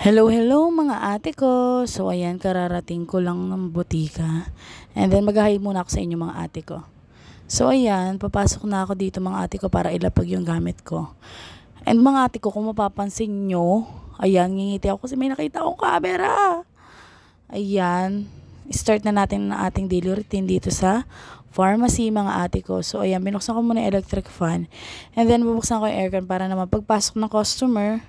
Hello, hello mga ate ko. So ayan, kararating ko lang ng butika. And then mag-hi muna ako sa inyo mga ate ko. So ayan, papasok na ako dito mga ate ko para ilapag yung gamit ko. And mga ate ko, kung mapapansin nyo, ayan, ngingiti ako kasi may nakita akong camera. Ayan, start na natin ang ating daily routine dito sa pharmacy mga ate ko. So ayan, binuksan ko muna yung electric fan. And then bubuksan ko yung aircon para naman pagpasok ng customer,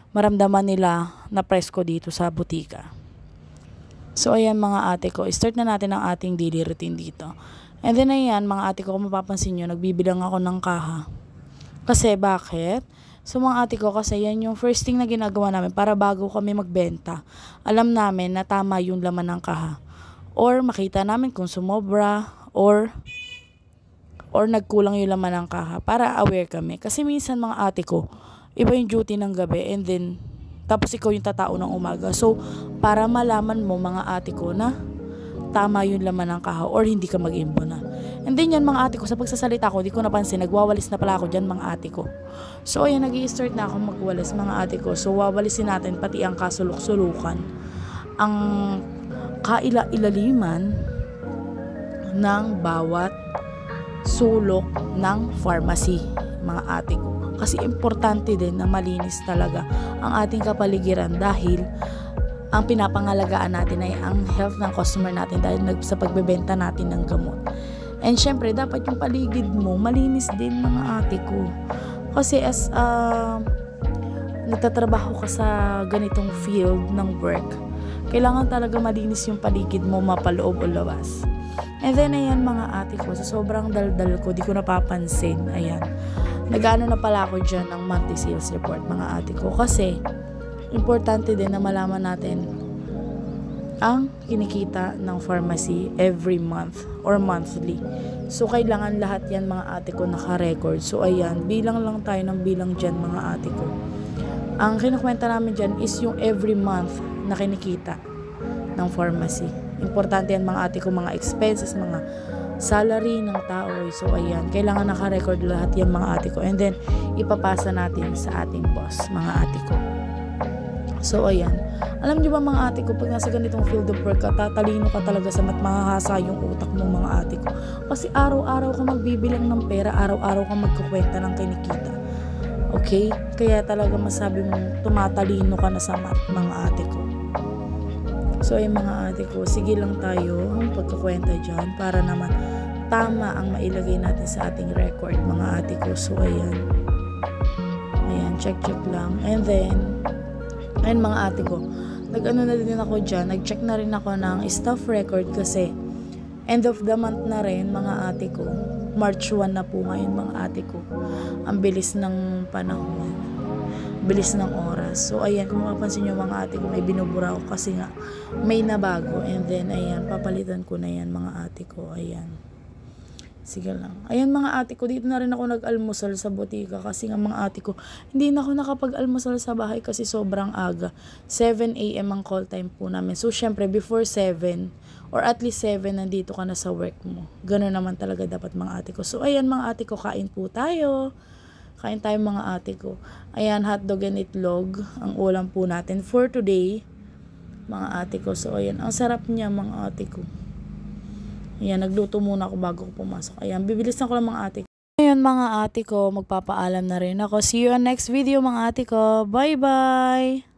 maramdaman nila na presko dito sa butika. So ayan mga ate ko, start na natin ang ating daily routine dito. And then ayan mga ate ko, kung mapapansin nyo, nagbibilang ako ng kaha. Kasi bakit? So mga ate ko, kasi yan yung first thing na ginagawa namin para bago kami magbenta. Alam namin na tama yung laman ng kaha. Or makita namin kung sumobra or nagkulang yung laman ng kaha para aware kami. Kasi minsan mga ate ko, iba yung duty ng gabi and then tapos ikaw yung tatao ng umaga. So, para malaman mo mga ate ko na tama yung laman ng kaha or hindi ka mag-imbo na. And then yan mga ate ko, sa pagsasalita ko, di ko napansin, nagwawalis na pala ako dyan mga ate ko. So, ayan, nag-i-start na ako magwalis mga ate ko. So, wawalisin natin pati ang kasulok-sulukan. Ang kaila-ilaliman ng bawat sulok ng pharmacy mga ate ko. Kasi importante din na malinis talaga ang ating kapaligiran dahil ang pinapangalagaan natin ay ang health ng customer natin dahil sa pagbebenta natin ng gamot. And syempre, dapat yung paligid mo malinis din mga ate ko. Kasi as nagtatrabaho ka sa ganitong field ng work, kailangan talaga malinis yung paligid mo, mapaloob o labas. And then ayan mga ate ko, sa sobrang daldal ko, di ko napapansin, ayan, nag-ano na pala ako dyan ng monthly sales report mga ate ko. Kasi importante din na malaman natin ang kinikita ng pharmacy every month or monthly. So kailangan lahat yan mga ate ko naka-record. So ayan, bilang lang tayo ng bilang dyan mga ate ko. Ang kinukwenta namin dyan is yung every month na kinikita ng pharmacy. Importante yan mga ate ko, mga expenses, mga salary ng tao. So ayan, kailangan naka-record lahat yan mga ate ko. And then ipapasa natin sa ating boss mga ate ko. So ayan, alam niyo ba mga ate ko, pag nasa ganitong field of work ka, tatalino ka talaga sa mahahasa yung utak mo mga ate ko. Kasi araw-araw ka magbibilang ng pera, araw-araw ka magkukwenta ng kinikita. Okay? Kaya talaga masabi mong tumatalino ka na sa math mga ate ko. So ay mga ate ko, sige lang tayo ang pagkakwenta dyan para naman tama ang mailagay natin sa ating record mga ate ko. So ayan, check lang. And then ayun mga ate ko, nag-ano na din ako dyan, nag-check na rin ako ng staff record kasi end of the month na rin mga ate ko. March 1 na po ngayon mga ate ko. Ang bilis ng panahon, bilis ng oras. So ayan, kung mapapansin nyo mga ate ko, may binubura ko kasi nga may nabago. And then ayan, papalitan ko na yan mga ate ko. Ayan, sige lang. Ayan mga ate ko, dito na rin ako nag-almusal sa butika kasi nga mga ate ko, hindi na ako nakapag-almusal sa bahay kasi sobrang aga. 7 AM ang call time po namin. So syempre before 7 or at least 7 nandito ka na sa work mo. Ganun naman talaga dapat mga ate ko. So ayan mga ate ko, kain po tayo. Kain tayo mga ate ko. Ayan, hotdog and itlog ang ulam po natin for today mga ate ko. So ayan, ang sarap niya mga ate ko. Ayan, nagluto muna ako bago ko pumasok. Ayan, bibilisan ko lang mga ate ko. Ayan mga ate ko, magpapaalam na rin ako. See you on next video mga ate ko. Bye bye!